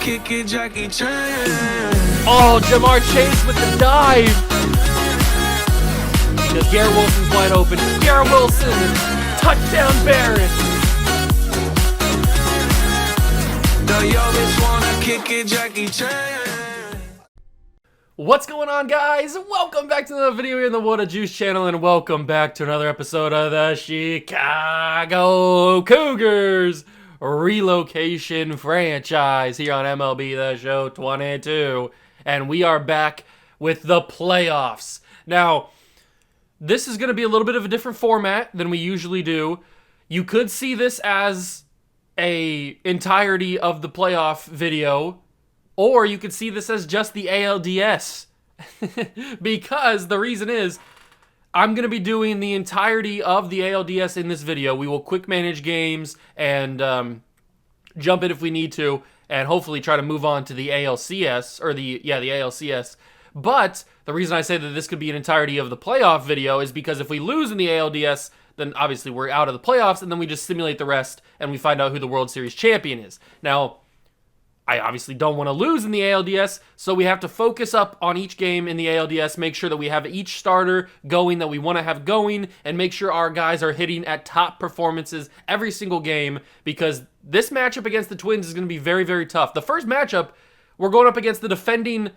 kick it, Jackie Chan. Oh, Jamar Chase with the dive. Because Garrett Wilson's wide open. Garrett Wilson, touchdown Barrett. The youngest wanna kick it, Jackie Chan. What's going on, guys? Welcome back to another video here in the What a Juice channel, and welcome back to another episode of the Chicago Cougars Relocation franchise here on MLB The Show 22. And we are back with the playoffs. Now, this is going to be a little bit of a different format than we usually do. You could see this as a entirety of the playoff video, or you could see this as just the ALDS. Because the reason is, I'm going to be doing the entirety of the ALDS in this video. We will quick manage games and jump in if we need to, and hopefully try to move on to the ALCS, or the ALCS. But the reason I say that this could be an entirety of the playoff video is because if we lose in the ALDS, then obviously we're out of the playoffs, and then we just simulate the rest, and we find out who the World Series champion is. Now, I obviously don't want to lose in the ALDS, so we have to focus up on each game in the ALDS, make sure that we have each starter going that we want to have going, and make sure our guys are hitting at top performances every single game, because this matchup against the Twins is going to be very, very tough. The first matchup, we're going up against the defending,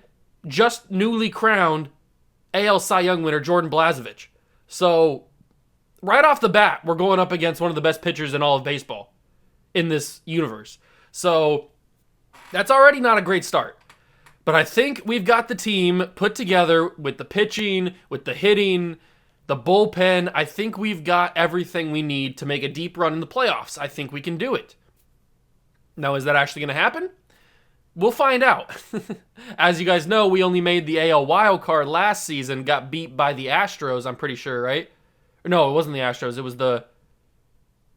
just newly crowned AL Cy Young winner, Jordan Blazevich. So, right off the bat, we're going up against one of the best pitchers in all of baseball in this universe. So, that's already not a great start. But I think we've got the team put together with the pitching, with the hitting, the bullpen. I think we've got everything we need to make a deep run in the playoffs. I think we can do it. Now, is that actually going to happen? We'll find out. As you guys know, we only made the AL wildcard last season, got beat by the Astros, I'm pretty sure, right? No, it wasn't the Astros. It was the...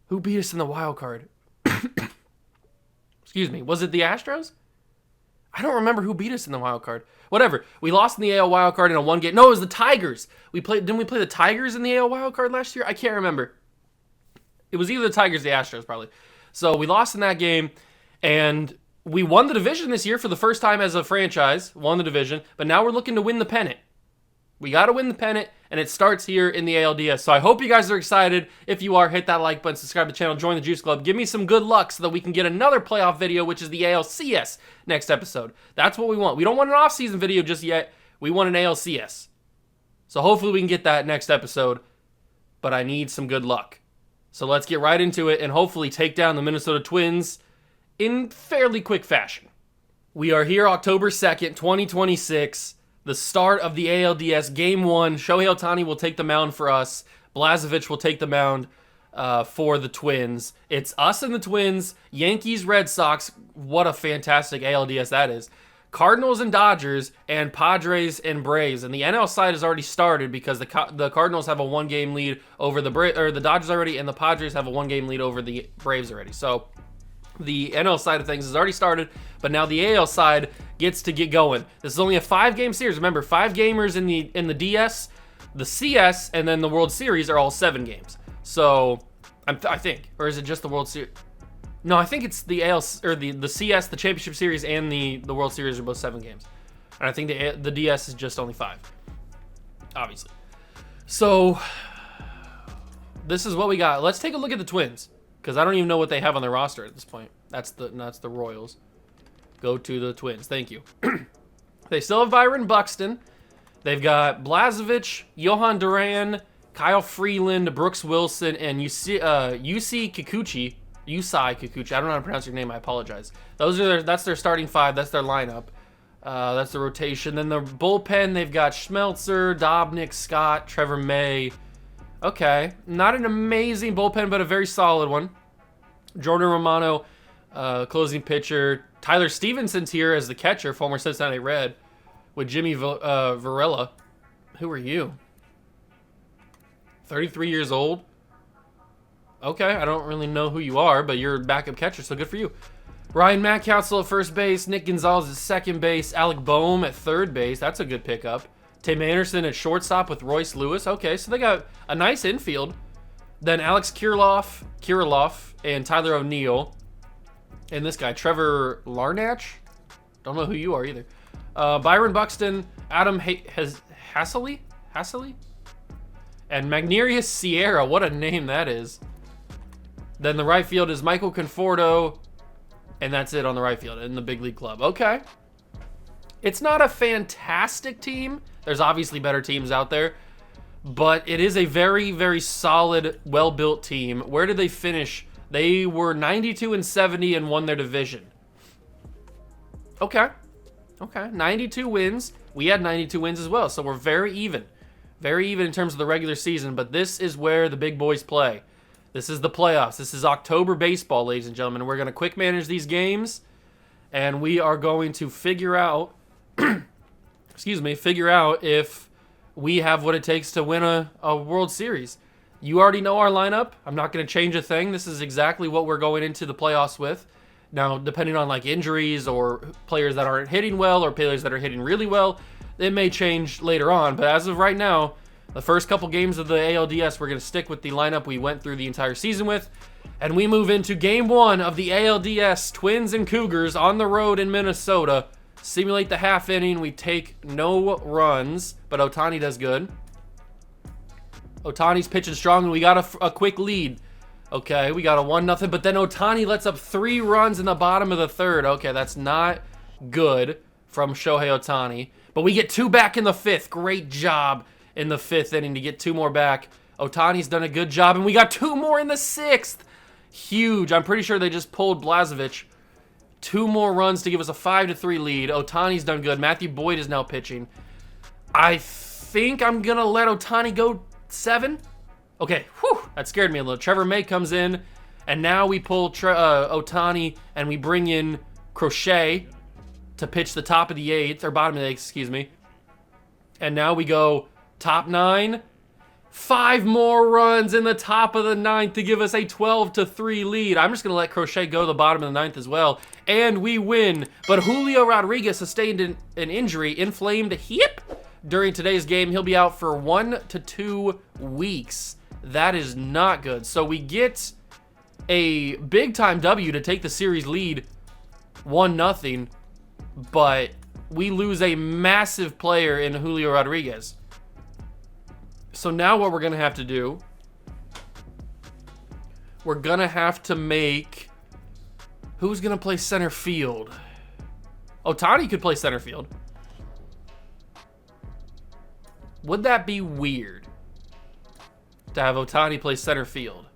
Who beat us in the wildcard? Excuse me. Was it the Astros? I don't remember who beat us in the wild card. Whatever. We lost in the AL wild card in a one game. No, it was the Tigers. Didn't we play the Tigers in the AL wild card last year? I can't remember. It was either the Tigers or the Astros, probably. So we lost in that game, and we won the division this year for the first time as a franchise. Won the division, but now we're looking to win the pennant. We got to win the pennant, and it starts here in the ALDS. So I hope you guys are excited. If you are, hit that like button, subscribe to the channel, join the Juice Club. Give me some good luck so that we can get another playoff video, which is the ALCS next episode. That's what we want. We don't want an off-season video just yet. We want an ALCS. So hopefully we can get that next episode, but I need some good luck. So let's get right into it and hopefully take down the Minnesota Twins in fairly quick fashion. We are here October 2nd, 2026. The start of the ALDS Game 1. Shohei Ohtani will take the mound for us. Blazevich will take the mound for the Twins. It's us and the Twins. Yankees, Red Sox. What a fantastic ALDS that is. Cardinals and Dodgers, and Padres and Braves. And the NL side has already started because the Cardinals have a one-game lead over the Dodgers already, and the Padres have a one-game lead over the Braves already. So the NL side of things has already started, but now the AL side gets to get going. This is only a 5-game series. Remember, 5 gamers in the DS, the CS, and then the World Series are all 7 games. So I think, or is it just the World Series? No, I think it's the AL or the CS, the Championship Series, and the World Series are both 7 games, and I think the DS is just only 5, obviously. So this is what we got. Let's take a look at the Twins, because I don't even know what they have on their roster at this point. That's the Royals. Go to the Twins. Thank you. They still have Byron Buxton. They've got Blazevich, Johan Duran, Kyle Freeland, Brooks Wilson, and Yusei Kikuchi. I don't know how to pronounce your name. I apologize. That's their starting 5. That's their lineup. That's the rotation. Then the bullpen, they've got Schmelzer, Dobnik, Scott, Trevor May. Okay, not an amazing bullpen, but a very solid one. Jordan Romano, closing pitcher. Tyler Stevenson's here as the catcher, former Cincinnati Red, with Jimmy Varela. Who are you? 33 years old? Okay, I don't really know who you are, but you're a backup catcher, so good for you. Ryan Mountcastle at first base, Nick Gonzalez at second base, Alec Boehm at third base. That's a good pickup. Tim Anderson at shortstop with Royce Lewis. Okay, so they got a nice infield. Then Alex Kirilloff and Tyler O'Neill. And this guy, Trevor Larnach. Don't know who you are either. Byron Buxton, Adam Hasseley? And Magnerius Sierra. What a name that is. Then the right field is Michael Conforto. And that's it on the right field in the big league club. Okay. It's not a fantastic team. There's obviously better teams out there. But it is a very, very solid, well-built team. Where did they finish? They were 92-70 and won their division. Okay. 92 wins. We had 92 wins as well, so we're very even. Very even in terms of the regular season, but this is where the big boys play. This is the playoffs. This is October baseball, ladies and gentlemen. We're going to quick manage these games, and we are going to figure out, figure out if we have what it takes to win a World Series. You already know our lineup. I'm not going to change a thing. This is exactly what we're going into the playoffs with. Now, depending on like injuries or players that aren't hitting well or players that are hitting really well, it may change later on. But as of right now, the first couple games of the ALDS, we're going to stick with the lineup we went through the entire season with. And we move into game 1 of the ALDS, Twins and Cougars on the road in Minnesota. Simulate the half inning. We take no runs, but Ohtani does good. Ohtani's pitching strong, and we got a quick lead. Okay, we got a 1-0, but then Ohtani lets up 3 runs in the bottom of the third. Okay, that's not good from Shohei Ohtani. But we get 2 back in the 5th. Great job in the 5th inning to get 2 more back. Ohtani's done a good job, and we got 2 more in the 6th. Huge. I'm pretty sure they just pulled Blazevich. 2 more runs to give us a 5-3 lead. Ohtani's done good. Matthew Boyd is now pitching. I think I'm going to let Ohtani go 7. Okay, whew, that scared me a little. Trevor May comes in, and now we pull Ohtani, and we bring in Crochet to pitch the top of the 8th, or bottom of the 8th, excuse me. And now we go top 9. 5 more runs in the top of the 9th to give us a 12-3 lead. I'm just going to let Crochet go to the bottom of the 9th as well. And we win. But Julio Rodriguez sustained an injury, inflamed hip, during today's game. He'll be out for 1 to 2 weeks. That is not good. So we get a big-time W to take the series lead 1-0, but we lose a massive player in Julio Rodriguez. So now what we're going to have to do, we're going to have to make, who's going to play center field? Ohtani could play center field. Would that be weird to have Ohtani play center field?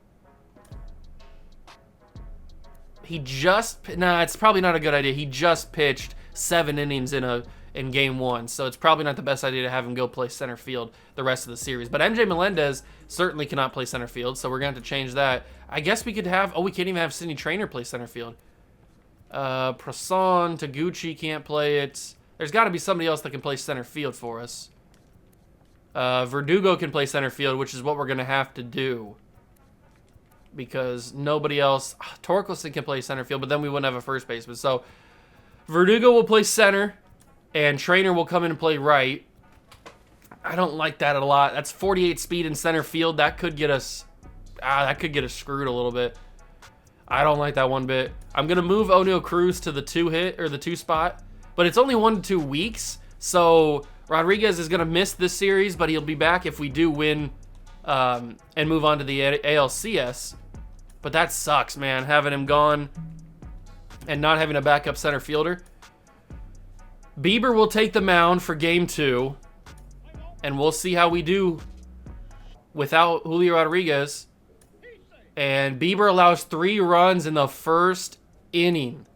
It's probably not a good idea. He just pitched 7 innings in game 1, so it's probably not the best idea to have him go play center field the rest of the series. But MJ Melendez certainly cannot play center field, so we're going to have to change that. I guess we could have, we can't even have Sidney Traynor play center field. Prasan, Taguchi can't play it. There's got to be somebody else that can play center field for us. Verdugo can play center field, which is what we're going to have to do. Because nobody else... Torkelson can play center field, but then we wouldn't have a first baseman. So, Verdugo will play center, and Traynor will come in and play right. I don't like that a lot. That's 48 speed in center field. That could get us... that could get us screwed a little bit. I don't like that one bit. I'm going to move O'Neal Cruz to the 2-hit, or the 2 spot. But it's only 1 to 2 weeks, so... Rodriguez is going to miss this series, but he'll be back if we do win and move on to the ALCS. But that sucks, man, having him gone and not having a backup center fielder. Bieber will take the mound for game 2, and we'll see how we do without Julio Rodriguez. And Bieber allows 3 runs in the first inning.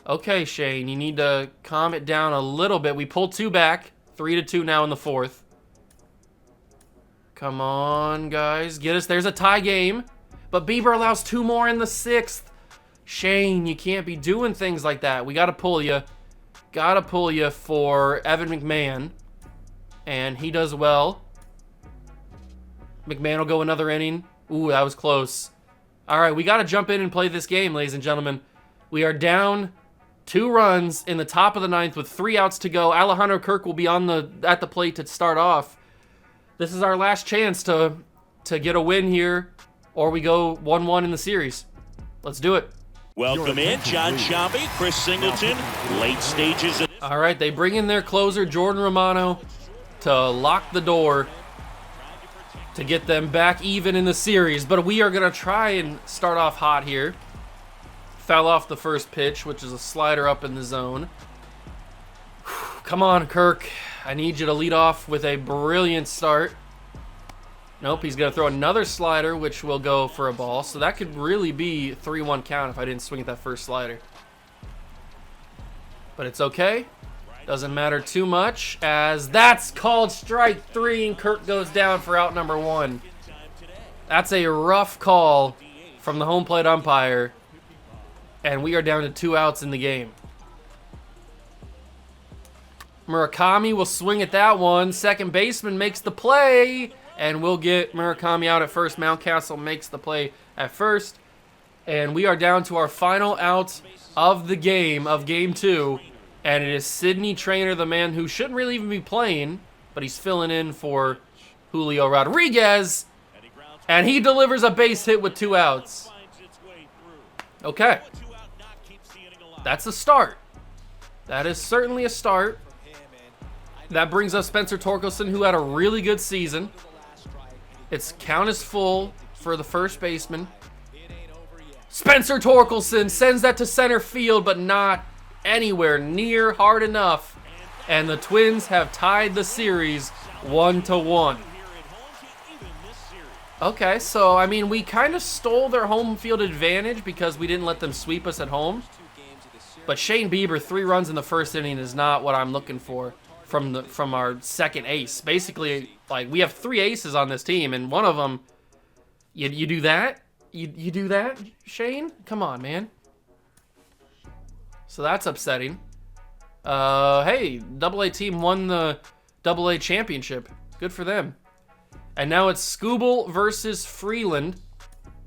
Okay, Shane, you need to calm it down a little bit. We pulled 2 back. 3-2 now in the 4th. Come on, guys. Get us. There's a tie game. But Bieber allows 2 more in the 6th. Shane, you can't be doing things like that. We got to pull you. Got to pull you for Evan McMahon. And he does well. McMahon will go another inning. Ooh, that was close. All right, we got to jump in and play this game, ladies and gentlemen. We are down 2 runs in the top of the 9th with 3 outs to go. Alejandro Kirk will be at the plate to start off. This is our last chance to get a win here, or we go 1-1 in the series. Let's do it. Welcome in, John Shambi, Chris Singleton, late stages. All right, they bring in their closer, Jordan Romano, to lock the door to get them back even in the series. But we are going to try and start off hot here. Foul off the first pitch, which is a slider up in the zone. Come on, Kirk. I need you to lead off with a brilliant start. Nope, he's going to throw another slider, which will go for a ball. So that could really be 3-1 count if I didn't swing at that first slider. But it's okay. Doesn't matter too much, as that's called strike 3, and Kirk goes down for out number 1. That's a rough call from the home plate umpire, and we are down to 2 outs in the game. Murakami will swing at that one. Second baseman makes the play, and we'll get Murakami out at first. Mountcastle makes the play at first, and we are down to our final out of the game, of game 2, and it is Sidney Traynor, the man who shouldn't really even be playing, but he's filling in for Julio Rodriguez, and he delivers a base hit with 2 outs. Okay. That's a start. That is certainly a start. That brings us Spencer Torkelson, who had a really good season. Its count is full for the first baseman. Spencer Torkelson sends that to center field, but not anywhere near hard enough. And the Twins have tied the series 1-1. Okay, so, I mean, we kind of stole their home field advantage because we didn't let them sweep us at home. But Shane Bieber, 3 runs in the first inning is not what I'm looking for from our second ace. Basically, like, we have 3 aces on this team, and one of them, you do that? You do that, Shane? Come on, man. So that's upsetting. Hey, AA team won the AA championship. Good for them. And now it's Skubal versus Freeland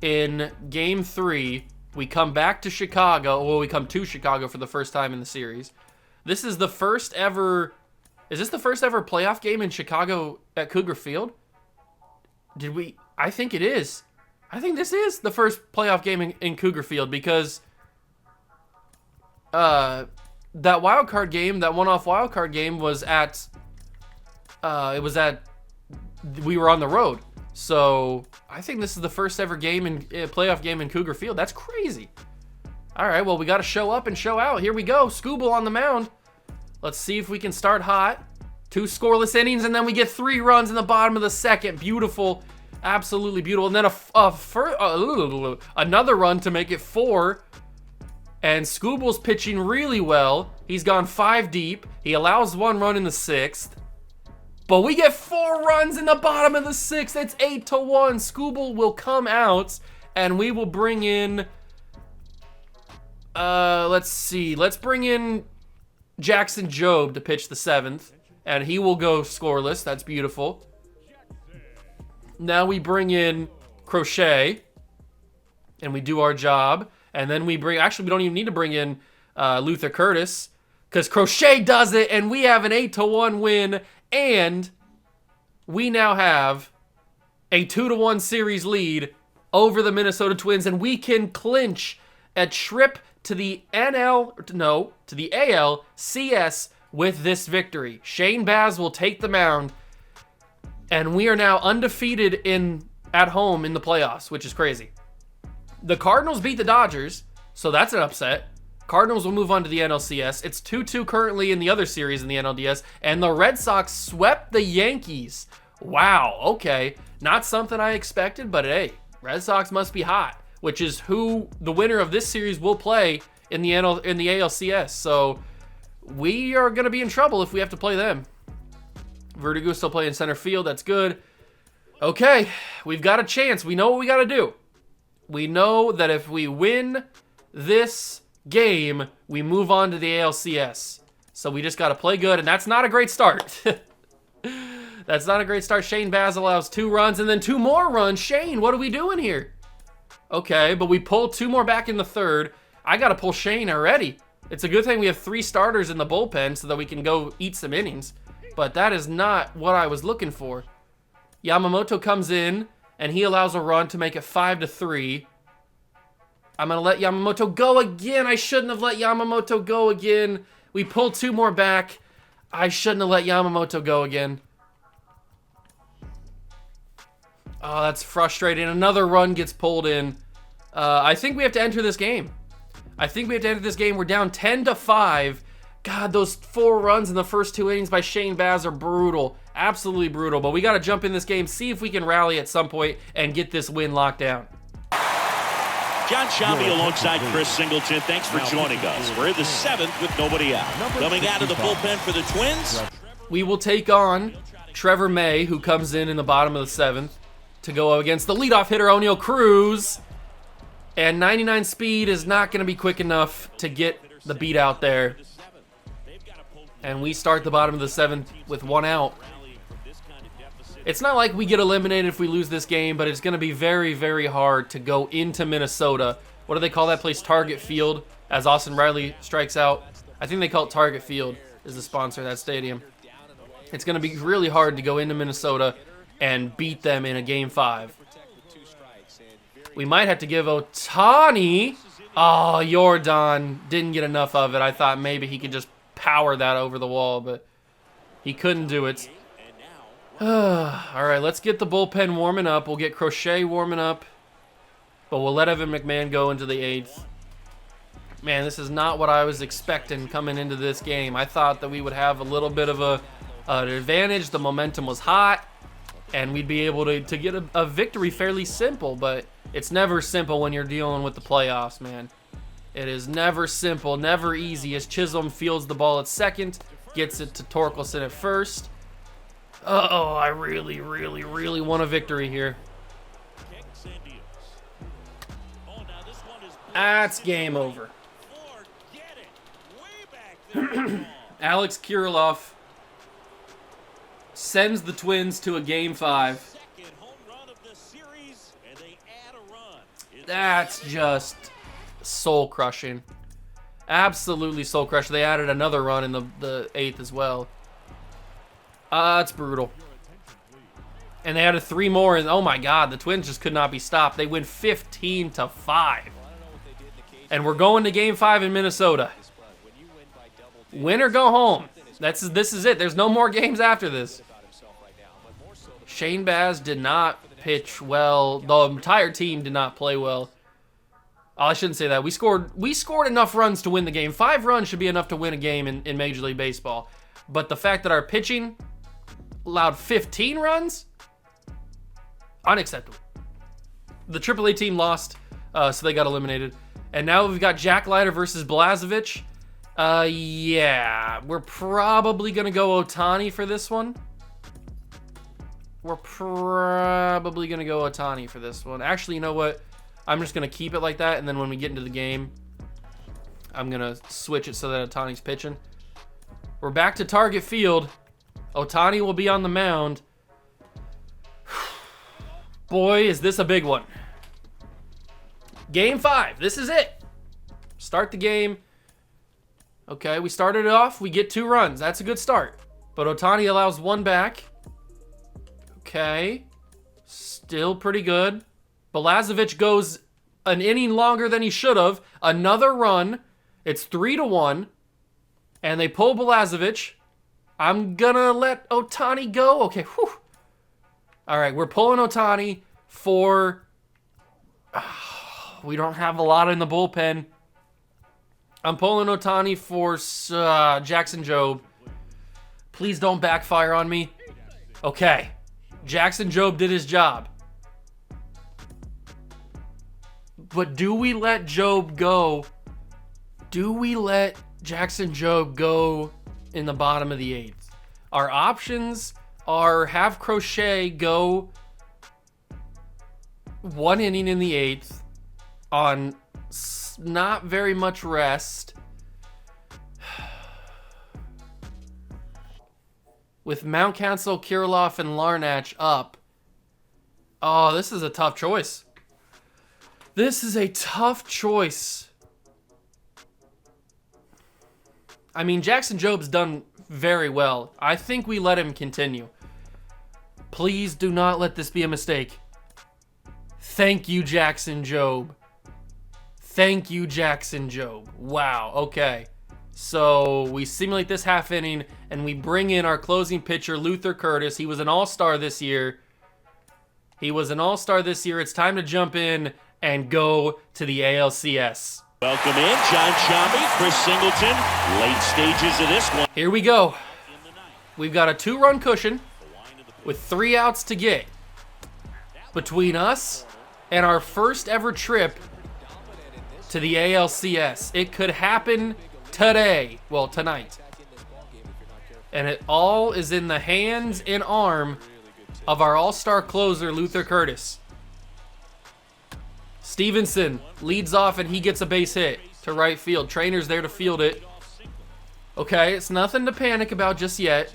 in game 3. We come back to Chicago. Well, we come to Chicago for the first time in the series. This is the first ever... Is this the first ever playoff game in Chicago at Cougar Field? Did we... I think it is. I think this is the first playoff game in Cougar Field because... that wild card game, that one-off wild card game was at... we were on the road. So, I think this is the first ever game in playoff game in Cougar Field. That's crazy. All right, well, we got to show up and show out. Here we go. Skubal on the mound. Let's see if we can start hot. 2 scoreless innings, and then we get 3 runs in the bottom of the second. Beautiful. Absolutely beautiful. And then another run to make it 4. And Skubal's pitching really well. He's gone 5 deep. He allows 1 run in the 6th. But we get 4 runs in the bottom of the 6th. It's 8-1. Skubal will come out, and we will bring in... let's see. Let's bring in Jackson Jobe to pitch the 7th, and he will go scoreless. That's beautiful. Now we bring in Crochet, and we do our job. And then we bring... Actually, we don't even need to bring in Luther Curtis, because Crochet does it, and we have an 8-1 win. And we now have a 2-1 series lead over the Minnesota Twins, and we can clinch a trip to the ALCS with this victory. Shane Baz will take the mound, and we are now undefeated at home in the playoffs, which is crazy. The Cardinals beat the Dodgers, so that's an upset. Cardinals will move on to the NLCS. It's 2-2 currently in the other series in the NLDS, and the Red Sox swept the Yankees. Wow, okay. Not something I expected, but hey, Red Sox must be hot, which is who the winner of this series will play in the ALCS. So we are going to be in trouble if we have to play them. Verdugo still playing center field. That's good. Okay, we've got a chance. We know what we got to do. We know that if we win this game, we move on to the ALCS. So we just got to play good, and that's not a great start. That's not a great start. Shane Baz allows 2 runs and then 2 more runs. Shane, what are we doing here? Okay, but we pull 2 more back in the 3rd. I got to pull Shane already. It's a good thing we have 3 starters in the bullpen so that we can go eat some innings. But that is not what I was looking for. Yamamoto comes in, and he allows a run to make it 5-3. I'm going to let Yamamoto go again. I shouldn't have let Yamamoto go again. We pulled 2 more back. I shouldn't have let Yamamoto go again. Oh, that's frustrating. Another run gets pulled in. I think we have to enter this game. We're down 10-5. God, those 4 runs in the first 2 innings by Shane Baz are brutal. Absolutely brutal. But we got to jump in this game, see if we can rally at some point and get this win locked down. John Shambi alongside Chris Singleton. Thanks for joining us. We're in the 7th with nobody out. Coming out of the bullpen for the Twins. We will take on Trevor May, who comes in the bottom of the 7th, to go against the leadoff hitter, O'Neal Cruz. And 99 speed is not going to be quick enough to get the beat out there. And we start the bottom of the 7th with 1 out. It's not like we get eliminated if we lose this game, but it's going to be very, very hard to go into Minnesota. What do they call that place? Target Field, as Austin Riley strikes out. I think they call it Target Field is the sponsor of that stadium. It's going to be really hard to go into Minnesota and beat them in a Game 5. We might have to give Ohtani. Oh, Jordan didn't get enough of it. I thought maybe he could just power that over the wall, but he couldn't do it. All right, let's get the bullpen warming up. We'll get Crochet warming up, but we'll let Evan McMahon go into the 8th. Man, this is not what I was expecting coming into this game. I thought that we would have a little bit of an advantage. The momentum was hot, and we'd be able to get a victory fairly simple, but it's never simple when you're dealing with the playoffs, man. It is never simple, never easy, as Chisholm fields the ball at second, gets it to Torkelson at first. Uh-oh, I really, really, really want a victory here. That's game over. Alex Kirilloff sends the Twins to a Game 5. That's just soul-crushing. Absolutely soul-crushing. They added another run in the 8th as well. It's brutal. And they added 3 more, and oh my God, the Twins just could not be stopped. They win 15-5. And we're going to Game 5 in Minnesota. Win or go home. This is it. There's no more games after this. Shane Baz did not pitch well. The entire team did not play well. Oh, I shouldn't say that. We scored enough runs to win the game. 5 runs should be enough to win a game in Major League Baseball. But the fact that our pitching allowed 15 runs, unacceptable. The AAA team lost, so they got eliminated. And now we've got Jack Leiter versus Blažević. Yeah, we're probably going to go Ohtani for this one. Actually, you know what? I'm just going to keep it like that, and then when we get into the game, I'm going to switch it so that Ohtani's pitching. We're back to Target Field. Ohtani will be on the mound. Boy, is this a big one. Game 5. This is it. Start the game. Okay, we started it off. We get 2 runs. That's a good start. But Ohtani allows 1 back. Okay. Still pretty good. Blažević goes an inning longer than he should have. Another run. It's 3-1. And they pull Blažević. I'm gonna let Ohtani go. Okay, whew. All right, we're pulling Ohtani for... we don't have a lot in the bullpen. I'm pulling Ohtani for Jackson Jobe. Please don't backfire on me. Okay, Jackson Jobe did his job. But do we let Jobe go? Do we let Jackson Jobe go in the bottom of the 8th? Our options are have Crochet go 1 inning in the 8th on not very much rest, with Mountcastle, Kirilloff, and Larnach up. Oh, this is a tough choice. This is a tough choice. I mean, Jackson Jobe's done very well. I think we let him continue. Please do not let this be a mistake. Thank you, Jackson Jobe. Thank you, Jackson Jobe. Wow, okay. So we simulate this half inning, and we bring in our closing pitcher, Luther Curtis. He was an all-star this year. It's time to jump in and go to the ALCS. Welcome in, John Sciambi, Chris Singleton. Late stages of this one. Here we go. We've got a 2-run cushion with 3 outs to get between us and our first ever trip to the ALCS. It could happen today. Well, tonight. And it all is in the hands and arm of our all-star closer, Luther Curtis. Stevenson leads off and he gets a base hit to right field. Trainer's there to field it. Okay, it's nothing to panic about just yet.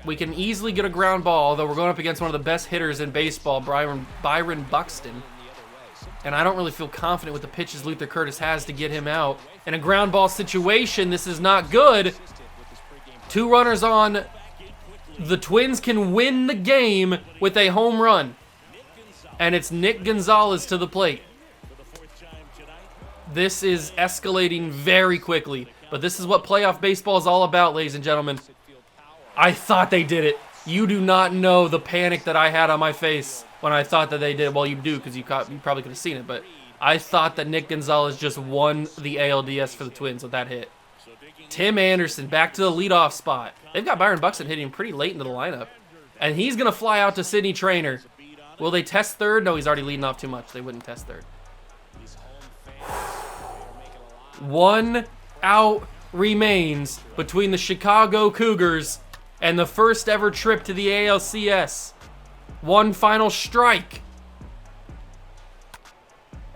We can easily get a ground ball, although we're going up against one of the best hitters in baseball, Byron Buxton. And I don't really feel confident with the pitches Luther Curtis has to get him out. In a ground ball situation, this is not good. 2 runners on. The Twins can win the game with a home run. And it's Nick Gonzalez to the plate. This is escalating very quickly. But this is what playoff baseball is all about, ladies and gentlemen. I thought they did it. You do not know the panic that I had on my face when I thought that they did. Well, you do, because you probably could have seen it. But I thought that Nick Gonzalez just won the ALDS for the Twins with that hit. Tim Anderson back to the leadoff spot. They've got Byron Buxton hitting pretty late into the lineup. And he's going to fly out to Sidney Trainer. Will they test third? No, he's already leading off too much. They wouldn't test third. 1 out remains between the Chicago Cougars and the first ever trip to the ALCS. 1 final strike.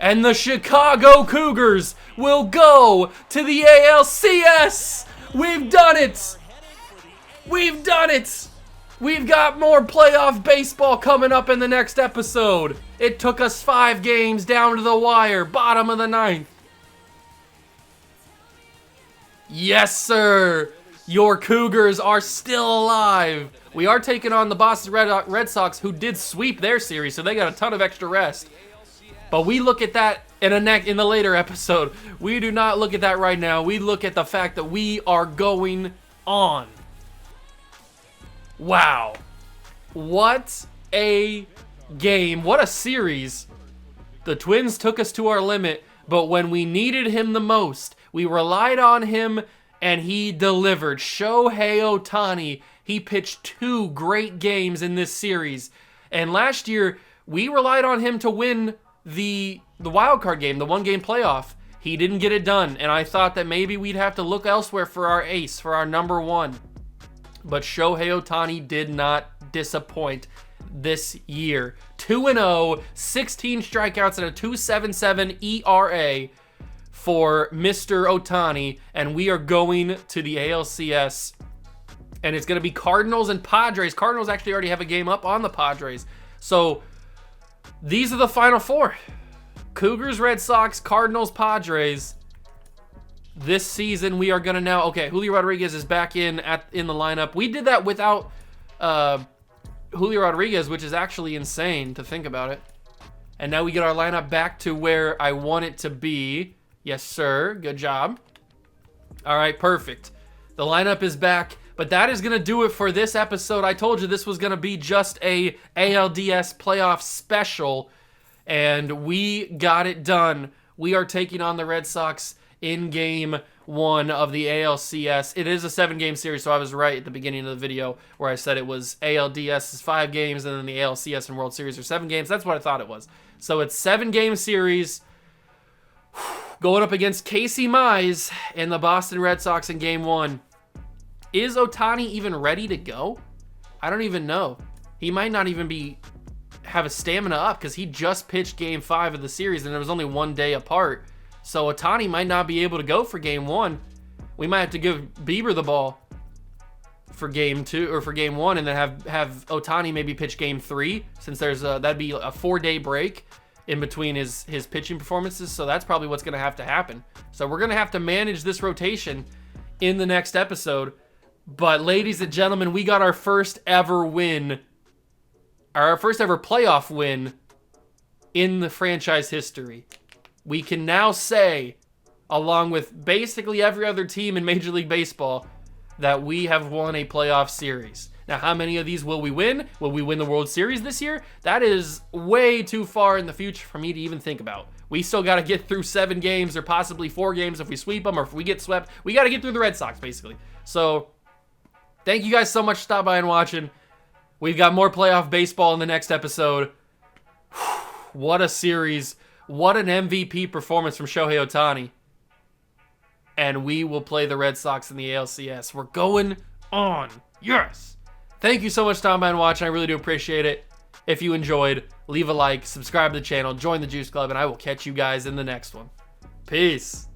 And the Chicago Cougars will go to the ALCS. We've done it. We've done it. We've got more playoff baseball coming up in the next episode. It took us 5 games down to the wire, bottom of the 9th. Yes, sir. Your Cougars are still alive. We are taking on the Boston Red Sox, who did sweep their series, so they got a ton of extra rest. But we look at that in the later episode. We do not look at that right now. We look at the fact that we are going on. Wow. What a game. What a series. The Twins took us to our limit, but when we needed him the most, we relied on him and he delivered. Shohei Ohtani, he pitched 2 great games in this series. And last year, we relied on him to win the wild card game, the 1-game playoff. He didn't get it done, and I thought that maybe we'd have to look elsewhere for our ace, for our number 1. But Shohei Ohtani did not disappoint this year. 2-0, 16 strikeouts, and a 2.77 ERA for Mr. Ohtani, and we are going to the ALCS. And it's going to be Cardinals and Padres. Cardinals actually already have a game up on the Padres. So these are the final 4. Cougars, Red Sox, Cardinals, Padres. This season we are going to now... Okay, Julio Rodriguez is back in the lineup. We did that without Julio Rodriguez, which is actually insane to think about it. And now we get our lineup back to where I want it to be. Yes, sir. Good job. All right, perfect. The lineup is back. But that is going to do it for this episode. I told you this was going to be just a ALDS playoff special. And we got it done. We are taking on the Red Sox in Game 1 of the ALCS. It is a 7-game series, so I was right at the beginning of the video where I said it was ALDS is 5 games, and then the ALCS and World Series are 7 games. That's what I thought it was. So it's 7-game series going up against Casey Mize and the Boston Red Sox in Game 1. Is Ohtani even ready to go? I don't even know. He might not even have a stamina up because he just pitched Game 5 of the series and it was only 1 day apart. So Ohtani might not be able to go for Game 1. We might have to give Bieber the ball for Game 2 or for Game 1 and then have Ohtani maybe pitch Game 3 since that'd be a 4-day break in between his pitching performances. So that's probably what's going to happen. So we're going to have to manage this rotation in the next episode. But ladies and gentlemen, we got our first ever win, our first ever playoff win in the franchise history. we can now say, along with basically every other team in Major League Baseball, that we have won a playoff series. Now, how many of these will we win? Will we win the World Series this year? That is way too far in the future for me to even think about. We still got to get through 7 games or possibly 4 games if we sweep them, or if we get swept. We got to get through the Red Sox, basically. So, thank you guys so much for stopping by and watching. We've got more playoff baseball in the next episode. What a series. What an MVP performance from Shohei Ohtani. And we will play the Red Sox in the ALCS. We're going on. Yes. Thank you so much for stopping by and watching. I really do appreciate it. If you enjoyed, leave a like, subscribe to the channel, join the Juice Club, and I will catch you guys in the next one. Peace.